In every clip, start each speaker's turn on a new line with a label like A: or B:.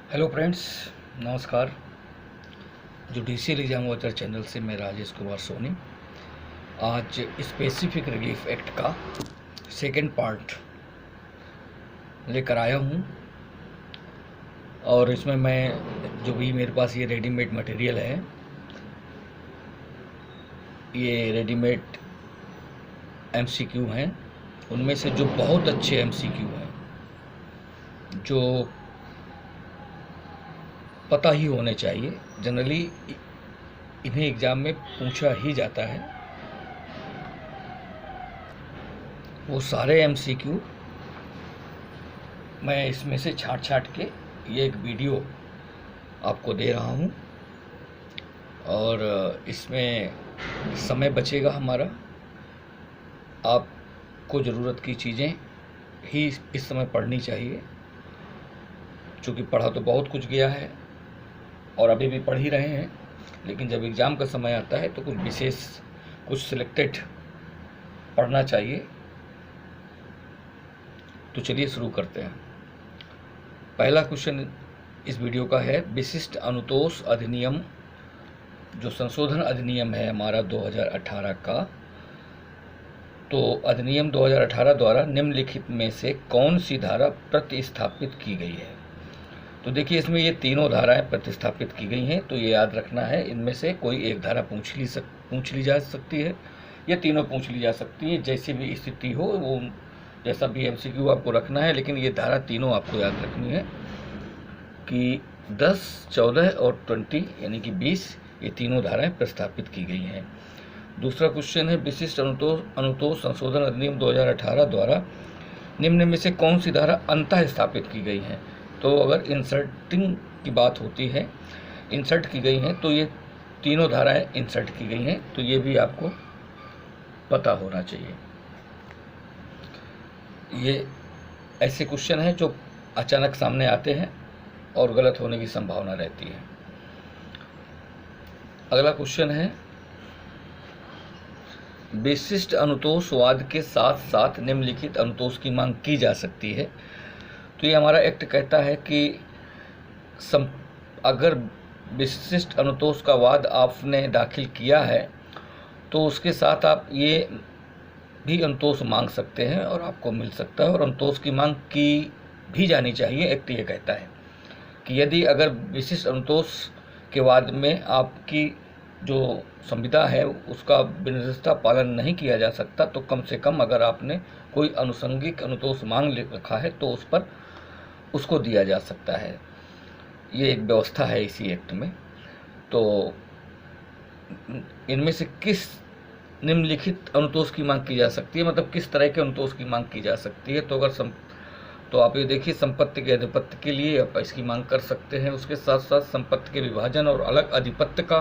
A: Hello friends, नमस्कार। Judicial exam watcher channel से मैं राजेश कुमार सोनी आज स्पेसिफिक रिलीफ एक्ट का सेकंड पार्ट लेकर आया हूँ। और इसमें मैं जो भी मेरे पास ये रेडीमेड मटेरियल है, ये रेडीमेड एमसीक्यू हैं। उनमें से जो बहुत अच्छे एमसीक्यू हैं, जो पता ही होने चाहिए, जनरली इन्हें एग्ज़ाम में पूछा ही जाता है, वो सारे एमसीक्यू मैं इसमें से छाँट के ये एक वीडियो आपको दे रहा हूँ। और इसमें समय बचेगा हमारा। आपको ज़रूरत की चीज़ें ही इस समय पढ़नी चाहिए, क्योंकि पढ़ा तो बहुत कुछ गया है और अभी भी पढ़ ही रहे हैं, लेकिन जब एग्ज़ाम का समय आता है तो कुछ विशेष, कुछ सिलेक्टेड पढ़ना चाहिए। तो चलिए शुरू करते हैं। पहला क्वेश्चन इस वीडियो का है, विशिष्ट अनुतोष अधिनियम, जो संशोधन अधिनियम है हमारा 2018 का, तो अधिनियम 2018 द्वारा निम्नलिखित में से कौन सी धारा प्रतिस्थापित की गई है। तो देखिए, इसमें ये तीनों धाराएं प्रतिस्थापित की गई हैं, तो ये याद रखना है, इनमें से कोई एक धारा पूछ ली जा सकती है या तीनों पूछ ली जा सकती है, जैसी भी स्थिति हो, वो जैसा भी एमसीक्यू आपको रखना है। लेकिन ये धारा तीनों आपको याद रखनी है कि 10, 14 और 20 यानी कि 20, ये तीनों धाराएं प्रस्तापित की गई हैं। दूसरा क्वेश्चन है, विशिष्ट अनुतोष संशोधन अधिनियम 2018 द्वारा निम्न में से कौन सी धारा अंतः स्थापित की गई है। तो अगर इंसर्टिंग की बात होती है, इंसर्ट की गई हैं, तो ये तीनों धाराएं इंसर्ट की गई हैं, तो ये भी आपको पता होना चाहिए। ये ऐसे क्वेश्चन हैं जो अचानक सामने आते हैं और गलत होने की संभावना रहती है। अगला क्वेश्चन है, विशिष्ट अनुतोषवाद के साथ साथ निम्नलिखित अनुतोष की मांग की जा सकती है। तो ये हमारा एक्ट कहता है कि अगर विशिष्ट अनुतोष का वाद आपने दाखिल किया है तो उसके साथ आप ये भी अनुतोष मांग सकते हैं और आपको मिल सकता है, और अनुतोष की मांग की भी जानी चाहिए। एक्ट ये कहता है कि यदि अगर विशिष्ट अनुतोष के वाद में आपकी जो संविदा है उसका विनिर्दिष्टता पालन नहीं किया जा सकता, तो कम से कम अगर आपने कोई अनुषंगिक अनुतोष मांग रखा है तो उस पर उसको दिया जा सकता है। ये एक व्यवस्था है इसी एक्ट में। तो इनमें से किस निम्नलिखित अनुतोष की मांग की जा सकती है, मतलब किस तरह के अनुतोष की मांग की जा सकती है। तो अगर तो आप ये देखिए, संपत्ति के अधिपत्य के लिए आप इसकी मांग कर सकते हैं। उसके साथ साथ संपत्ति के विभाजन और अलग अधिपत्य का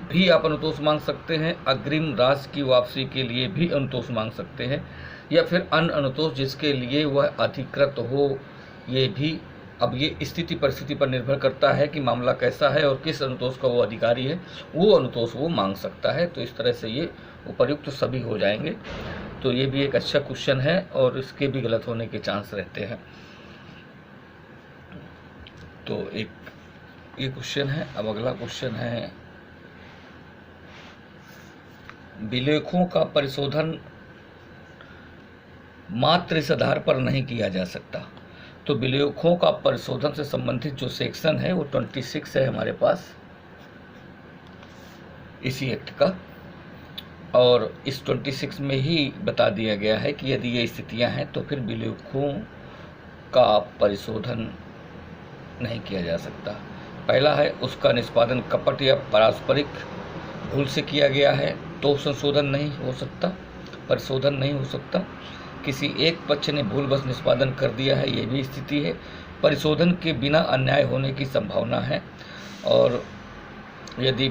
A: भी आप अनुतोष मांग सकते हैं। अग्रिम राशि की वापसी के लिए भी अनुतोष मांग सकते हैं, या फिर अन्य अनुतोष जिसके लिए वह अधिकृत हो। ये भी अब ये स्थिति परिस्थिति पर निर्भर करता है कि मामला कैसा है और किस अनुतोष का वो अधिकारी है, वो अनुतोष वो मांग सकता है। तो इस तरह से ये उपर्युक्त सभी हो जाएंगे। तो ये भी एक अच्छा क्वेश्चन है और इसके भी गलत होने के चांस रहते हैं। तो एक ये क्वेश्चन है। अब अगला क्वेश्चन है, विलेखों का परिशोधन मात्र इस आधार पर नहीं किया जा सकता। तो विलेखों का परिशोधन से संबंधित जो सेक्शन है वो 26 है हमारे पास इसी एक्ट का, और इस 26 में ही बता दिया गया है कि यदि ये स्थितियां हैं तो फिर विलेखों का परिशोधन नहीं किया जा सकता। पहला है, उसका निष्पादन कपट या पारस्परिक भूल से किया गया है तो संशोधन नहीं हो सकता, परिशोधन नहीं हो सकता। किसी एक पक्ष ने भूलवश निष्पादन कर दिया है, ये भी स्थिति है। परिशोधन के बिना अन्याय होने की संभावना है, और यदि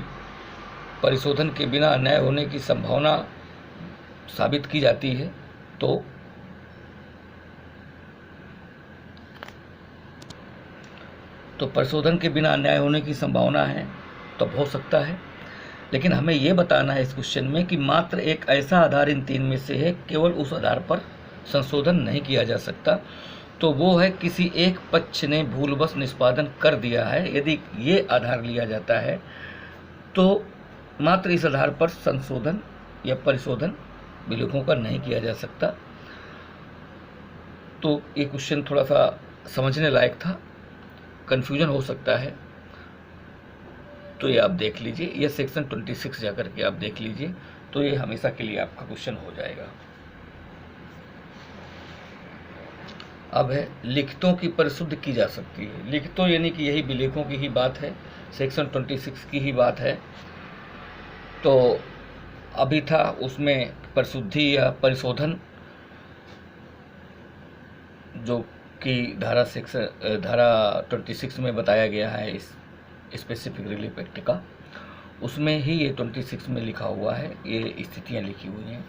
A: परिशोधन के बिना अन्याय होने की संभावना साबित की जाती है तो परिशोधन के बिना अन्याय होने की संभावना है तो हो सकता है। लेकिन हमें ये बताना है इस क्वेश्चन में कि मात्र एक ऐसा आधार इन तीन में से है, केवल उस आधार पर संशोधन नहीं किया जा सकता, तो वो है किसी एक पक्ष ने भूलवश निष्पादन कर दिया है। यदि ये आधार लिया जाता है तो मात्र इस आधार पर संशोधन या परिशोधन विलेखों का नहीं किया जा सकता। तो ये क्वेश्चन थोड़ा सा समझने लायक था, कन्फ्यूजन हो सकता है, तो ये आप देख लीजिए। ये सेक्शन 26 जाकर के आप देख लीजिए, तो ये हमेशा के लिए आपका क्वेश्चन हो जाएगा। अब है लिखितों की परिशुद्ध की जा सकती है। लिखितों यानी कि यही विलेखों की ही बात है, सेक्शन 26 की ही बात है। तो अभी था उसमें परिशुद्धि या परिशोधन, जो कि धारा 26 में बताया गया है इस स्पेसिफिक रिलीफ एक्ट का, उसमें ही ये 26 में लिखा हुआ है, ये स्थितियाँ लिखी हुई हैं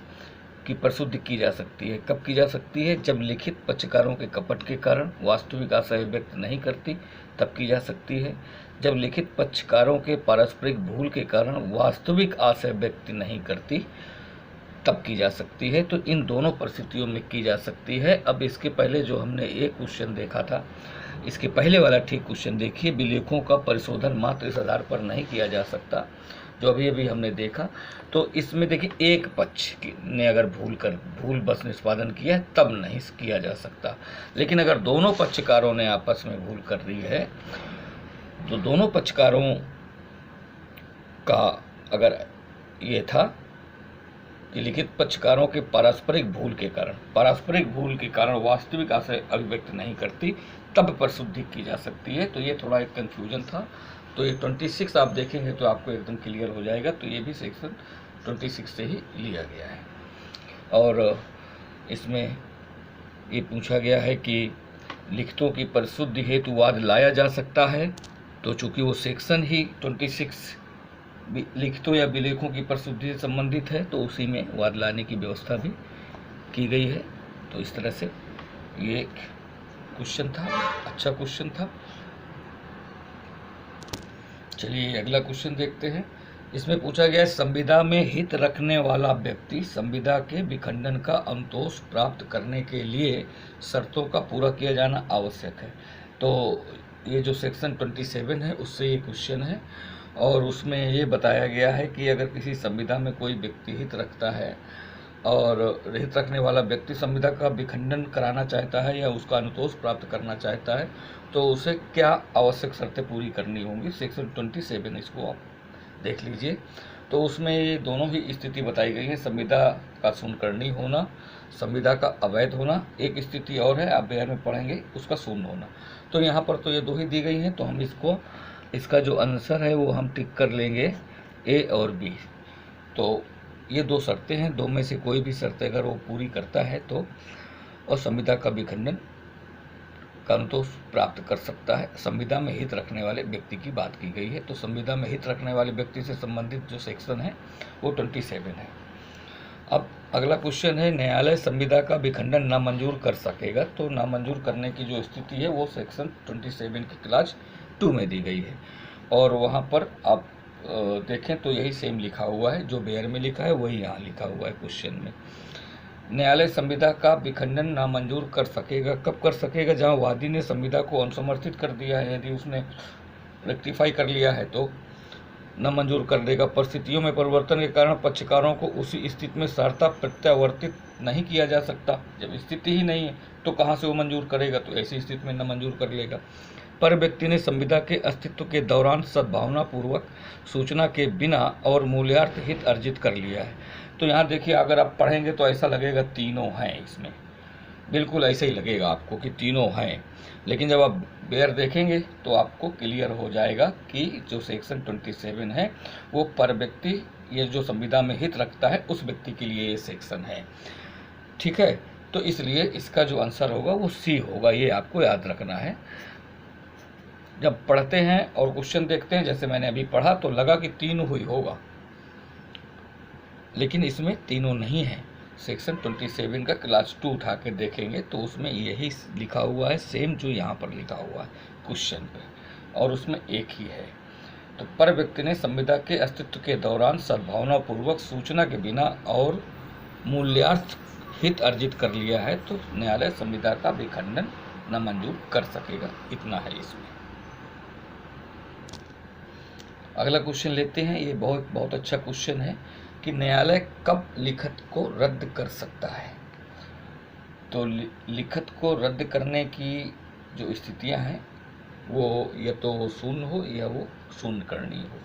A: कि परिशुद्ध की जा सकती है। कब की जा सकती है? जब लिखित पक्षकारों के कपट के कारण वास्तविक आशय व्यक्त नहीं करती, तब की जा सकती है। जब लिखित पक्षकारों के पारस्परिक भूल के कारण वास्तविक आशय व्यक्त नहीं करती, तब की जा सकती है। तो इन दोनों परिस्थितियों में की जा सकती है। अब इसके पहले जो हमने एक क्वेश्चन देखा था, इसके पहले वाला ठीक क्वेश्चन देखिए, विलेखों का परिशोधन मात्र इस आधार पर नहीं किया जा सकता, जो अभी अभी हमने देखा। तो इसमें देखिए एक पक्ष ने अगर भूल बस निष्पादन किया है तब नहीं किया जा सकता। लेकिन अगर दोनों पक्षकारों ने आपस में भूल कर दी है, तो दोनों पक्षकारों का अगर ये था कि लिखित पक्षकारों के पारस्परिक भूल के कारण वास्तविक आशय अभिव्यक्त नहीं करती, तब परिशुद्धि की जा सकती है। तो ये थोड़ा एक कंफ्यूजन था। तो ये 26 आप देखेंगे तो आपको एकदम क्लियर हो जाएगा। तो ये भी सेक्शन 26 से ही लिया गया है। और इसमें ये पूछा गया है कि लिखितों की परिशुद्धि हेतु वाद लाया जा सकता है। तो चूंकि वो सेक्शन ही 26 लिखितों या विलेखों की परिशुद्धि से संबंधित है, तो उसी में वाद लाने की व्यवस्था भी की गई है। तो इस तरह से ये एक क्वेश्चन था, अच्छा क्वेश्चन था। चलिए अगला क्वेश्चन देखते हैं। इसमें पूछा गया है, संविदा में हित रखने वाला व्यक्ति संविदा के विखंडन का अंतोष प्राप्त करने के लिए शर्तों का पूरा किया जाना आवश्यक है। तो ये जो सेक्शन 27 है उससे ये क्वेश्चन है, और उसमें ये बताया गया है कि अगर किसी संविदा में कोई व्यक्ति हित रखता है और हित रखने वाला व्यक्ति संविदा का विखंडन कराना चाहता है या उसका अनुतोष प्राप्त करना चाहता है, तो उसे क्या आवश्यक शर्तें पूरी करनी होंगी। सेक्शन 27 इसको आप देख लीजिए। तो उसमें ये दोनों ही स्थिति बताई गई है, संविदा का शून्यकर्णी होना, संविदा का अवैध होना। एक स्थिति और है, आप बिहार में पढ़ेंगे, उसका शून्य होना। तो यहाँ पर तो ये दो ही दी गई हैं, तो हम इसका जो आंसर है वो हम टिक कर लेंगे, ए और बी। तो ये दो शर्तें हैं, दो में से कोई भी शर्त अगर वो पूरी करता है तो और संविदा का विखंडन का अनुतोष प्राप्त कर सकता है। संविदा में हित रखने वाले व्यक्ति की बात की गई है। तो संविदा में हित रखने वाले व्यक्ति से संबंधित जो सेक्शन है वो 27 है। अब अगला क्वेश्चन है, न्यायालय संविदा का विखंडन नामंजूर कर सकेगा। तो नामंजूर करने की जो स्थिति है वो सेक्शन 27 की क्लास 2 में दी गई है, और वहाँ पर आप देखें तो यही सेम लिखा हुआ है, जो बेयर में लिखा है वही यहाँ लिखा हुआ है क्वेश्चन में। न्यायालय संविदा का विखंडन नामंजूर कर सकेगा। कब कर सकेगा? जहाँ वादी ने संविदा को अनसमर्थित कर दिया है, यदि उसने रेक्टिफाई कर लिया है तो नामंजूर कर देगा। परिस्थितियों में परिवर्तन के कारण पक्षकारों को उसी स्थिति में सहर्ता प्रत्यावर्तित नहीं किया जा सकता। जब स्थिति ही नहीं है तो कहाँ से वो मंजूर करेगा? तो ऐसी स्थिति में नामंजूर कर लेगा। पर व्यक्ति ने संविदा के अस्तित्व के दौरान सद्भावनापूर्वक सूचना के बिना और मूल्यार्थ हित अर्जित कर लिया है। तो यहाँ देखिए, अगर आप पढ़ेंगे तो ऐसा लगेगा तीनों हैं, इसमें बिल्कुल ऐसे ही लगेगा आपको कि तीनों हैं, लेकिन जब आप बेयर देखेंगे तो आपको क्लियर हो जाएगा कि जो सेक्शन 27 है वो पर व्यक्ति, ये जो संविदा में हित रखता है उस व्यक्ति के लिए ये सेक्शन है। ठीक है, तो इसलिए इसका जो आंसर होगा वो सी होगा, ये आपको याद रखना है। जब पढ़ते हैं और क्वेश्चन देखते हैं, जैसे मैंने अभी पढ़ा तो लगा कि तीनों हुई होगा, लेकिन इसमें तीनों नहीं है। सेक्शन 27 का क्लास 2 उठा के देखेंगे तो उसमें यही लिखा हुआ है, सेम जो यहाँ पर लिखा हुआ है क्वेश्चन पे, और उसमें एक ही है। तो पर व्यक्ति ने संविदा के अस्तित्व के दौरान सद्भावनापूर्वक सूचना के बिना और मूल्यार्थ हित अर्जित कर लिया है, तो न्यायालय संविदा का विखंडन नामंजूर कर सकेगा। इतना है इसमें। अगला क्वेश्चन लेते हैं। ये बहुत बहुत अच्छा क्वेश्चन है कि न्यायालय कब लिखत को रद्द कर सकता है। तो लिखत को रद्द करने की जो स्थितियां हैं वो या तो शून्य हो या वो शून्य करनी हो।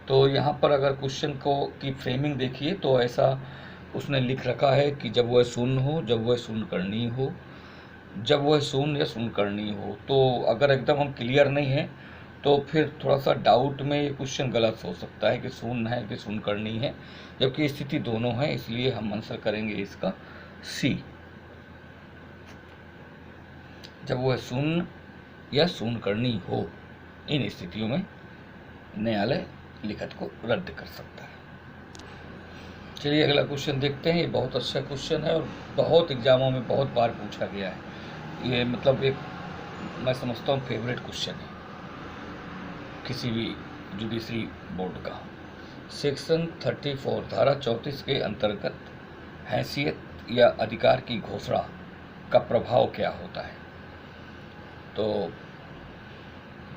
A: तो यहाँ पर अगर क्वेश्चन को की फ्रेमिंग देखिए तो ऐसा उसने लिख रखा है कि जब वह शून्य हो, जब वह शून्य करनी हो, जब वह शून्य या शून्य करनी हो। तो अगर एकदम हम क्लियर नहीं है तो फिर थोड़ा सा डाउट में ये क्वेश्चन गलत हो सकता है कि शून्य है कि शून्य करनी है, जबकि स्थिति दोनों है। इसलिए हम आंसर करेंगे इसका सी, जब वह शून्य या शून्य करनी हो। इन स्थितियों में न्यायालय लिखत को रद्द कर सकता है। चलिए अगला क्वेश्चन देखते हैं। ये बहुत अच्छा क्वेश्चन है और बहुत एग्जामों में बहुत बार पूछा गया है। ये मतलब एक मैं समझता हूँ फेवरेट क्वेश्चन है किसी भी जुडिशरी बोर्ड का। सेक्शन 34 धारा 34 के अंतर्गत हैसियत या अधिकार की घोषणा का प्रभाव क्या होता है। तो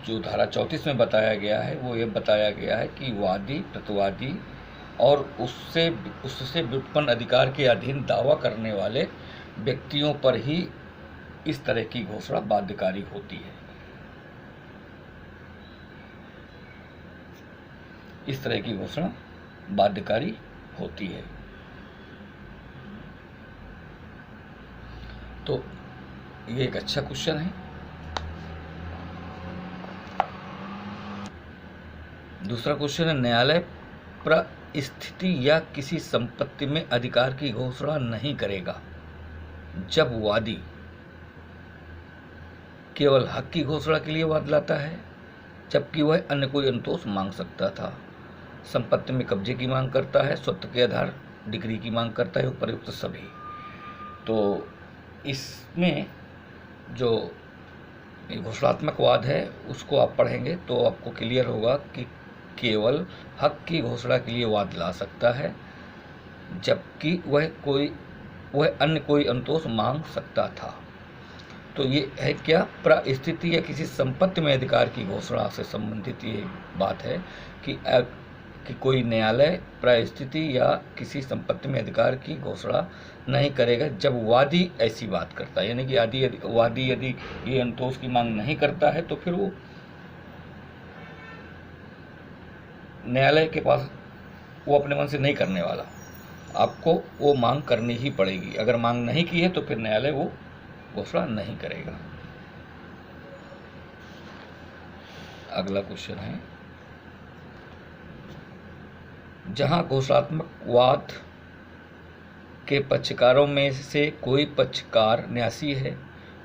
A: जो धारा 34 में बताया गया है वो ये बताया गया है कि वादी, प्रतिवादी और उससे व्युत्पन्न अधिकार के अधीन दावा करने वाले व्यक्तियों पर ही इस तरह की घोषणा बाध्यकारी होती है। इस तरह की घोषणा बाध्यकारी होती है। तो ये एक अच्छा क्वेश्चन है। दूसरा क्वेश्चन है, न्यायालय परिस्थिति या किसी संपत्ति में अधिकार की घोषणा नहीं करेगा जब वादी केवल हक की घोषणा के लिए वाद लाता है, जबकि वह अन्य कोई अनुतोष मांग सकता था, संपत्ति में कब्जे की मांग करता है, स्वत्व के आधार डिग्री की मांग करता है, उपयुक्त सभी। तो इसमें जो घोषणात्मक वाद है उसको आप पढ़ेंगे तो आपको क्लियर होगा कि केवल हक की घोषणा के लिए वाद ला सकता है, जबकि वह अन्य कोई अनुतोष मांग सकता था। तो ये है क्या, परिस्थिति या किसी संपत्ति में अधिकार की घोषणा से संबंधित ये बात है कि कोई न्यायालय परिस्थिति या किसी संपत्ति में अधिकार की घोषणा नहीं करेगा जब वादी ऐसी बात करता है। यानी कि वादी यदि ये अनुतोष की मांग नहीं करता है तो फिर वो न्यायालय के पास वो अपने मन से नहीं करने वाला, आपको वो मांग करनी ही पड़ेगी। अगर मांग नहीं की है तो फिर न्यायालय वो घोषणा नहीं करेगा। अगला क्वेश्चन है, जहां घोषणात्मक वाद के पक्षकारों में से कोई पक्षकार न्यासी है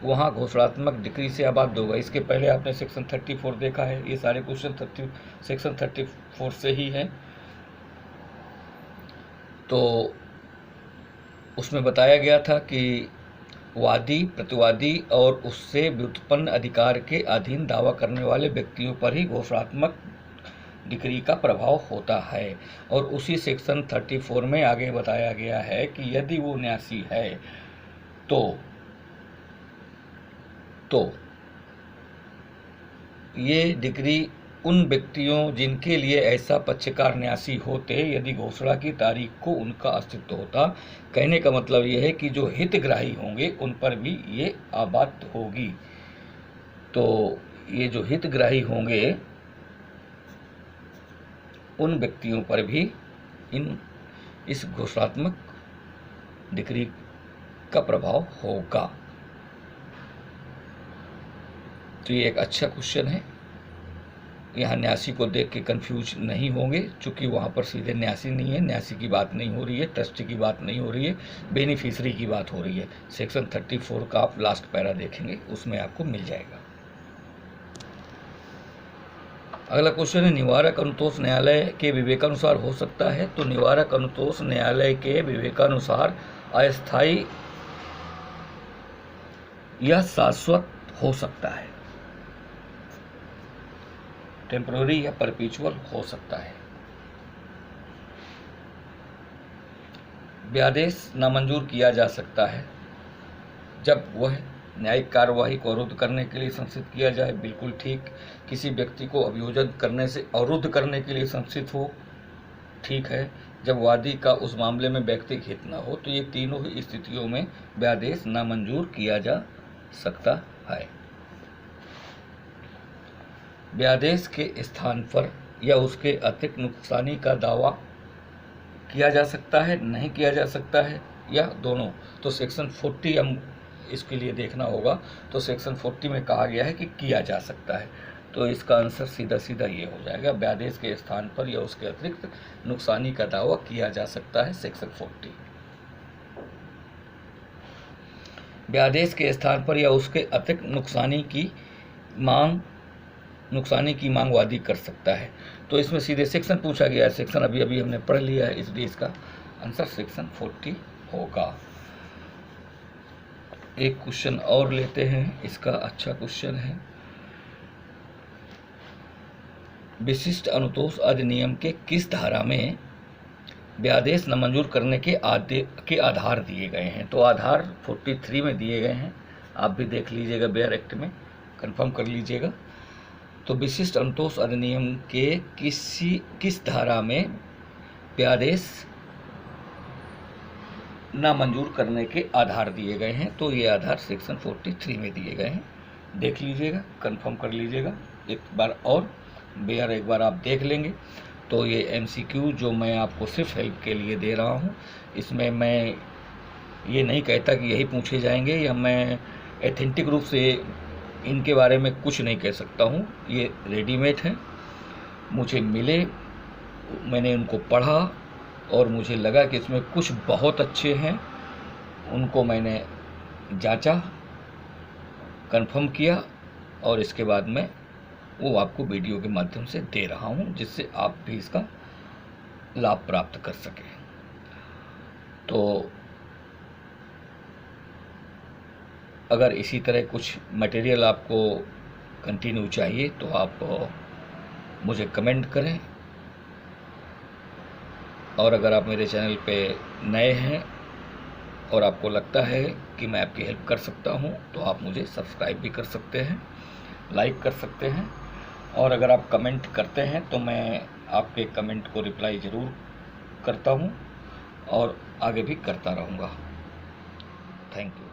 A: वहां घोषणात्मक डिग्री से आबद्ध होगा। इसके पहले आपने सेक्शन 34 देखा है। ये सारे क्वेश्चन सेक्शन 34 से ही है। तो उसमें बताया गया था कि वादी, प्रतिवादी और उससे व्युत्पन्न अधिकार के अधीन दावा करने वाले व्यक्तियों पर ही घोषणात्मक डिग्री का प्रभाव होता है। और उसी सेक्शन 34 में आगे बताया गया है कि यदि वो न्यासी है तो ये डिग्री उन व्यक्तियों जिनके लिए ऐसा पक्षकार न्यासी होते यदि घोषणा की तारीख को उनका अस्तित्व होता। कहने का मतलब ये है कि जो हितग्राही होंगे उन पर भी ये आबद्ध होगी। तो ये जो हितग्राही होंगे उन व्यक्तियों पर भी इस घोषणात्मक डिग्री का प्रभाव होगा। तो ये एक अच्छा क्वेश्चन है। यहाँ न्यासी को देख के कंफ्यूज नहीं होंगे, क्योंकि वहाँ पर सीधे न्यासी नहीं है, न्यासी की बात नहीं हो रही है, ट्रस्टी की बात नहीं हो रही है, बेनिफिशरी की बात हो रही है। सेक्शन 34 का आप लास्ट पैरा देखेंगे, उसमें आपको मिल जाएगा। अगला क्वेश्चन है, निवारक अनुतोष न्यायालय के विवेकानुसार हो सकता है। तो निवारक अनुतोष न्यायालय के विवेकानुसार अस्थायी या शाश्वत हो सकता है, टेम्पररी या परपेचुअल हो सकता है। व्यादेश नामंजूर किया जा सकता है जब वह न्यायिक कार्यवाही को अवरुद्ध करने के लिए संस्थित किया जाए, बिल्कुल ठीक। किसी व्यक्ति को अभियोजन करने से अवरुद्ध करने के लिए संस्थित हो, ठीक है। जब वादी का उस मामले में व्यक्तिगत हित न हो, तो ये तीनों ही स्थितियों में व्यादेश नामंजूर किया जा सकता है। व्यादेश के स्थान पर या उसके अतिरिक्त नुकसानी का दावा किया जा सकता है, नहीं किया जा सकता है, या दोनों। तो सेक्शन 40 हम इसके लिए देखना होगा। तो सेक्शन 40 में कहा गया है कि किया जा सकता है, तो इसका आंसर सीधा सीधा ये हो जाएगा, व्यादेश के स्थान पर या उसके अतिरिक्त नुकसानी का दावा किया जा सकता है, सेक्शन 40। व्यादेश के स्थान पर या उसके अतिरिक्त नुकसानी की मांग वादी कर सकता है। तो इसमें सीधे सेक्शन पूछा गया है, सेक्शन अभी अभी हमने पढ़ लिया है, इसलिए इसका आंसर सेक्शन 40 होगा। एक क्वेश्चन और लेते हैं, इसका अच्छा क्वेश्चन है। विशिष्ट अनुतोष अधिनियम के किस धारा में व्यादेश नामंजूर करने के आधार दिए गए हैं? तो आधार 43 में दिए गए हैं, आप भी देख लीजिएगा, बेयर एक्ट में कंफर्म कर लीजिएगा। तो विशिष्ट अनुतोष अधिनियम के किस धारा में व्यादेश नामंजूर करने के आधार दिए गए हैं? तो ये आधार सेक्शन 43 में दिए गए हैं, देख लीजिएगा, कंफर्म कर लीजिएगा एक बार और, बेयर एक बार आप देख लेंगे। तो ये MCQ जो मैं आपको सिर्फ हेल्प के लिए दे रहा हूँ, इसमें मैं ये नहीं कहता कि यही पूछे जाएंगे, या मैं एथेंटिक रूप से इनके बारे में कुछ नहीं कह सकता हूँ। ये रेडीमेड हैं, मुझे मिले, मैंने उनको पढ़ा और मुझे लगा कि इसमें कुछ बहुत अच्छे हैं, उनको मैंने जांचा, कंफर्म किया, और इसके बाद मैं वो आपको वीडियो के माध्यम से दे रहा हूँ, जिससे आप भी इसका लाभ प्राप्त कर सकें। तो अगर इसी तरह कुछ मटेरियल आपको कंटिन्यू चाहिए तो आप मुझे कमेंट करें, और अगर आप मेरे चैनल पे नए हैं और आपको लगता है कि मैं आपकी हेल्प कर सकता हूं, तो आप मुझे सब्सक्राइब भी कर सकते हैं, लाइक कर सकते हैं, और अगर आप कमेंट करते हैं तो मैं आपके कमेंट को रिप्लाई ज़रूर करता हूं और आगे भी करता रहूँगा। Thank you.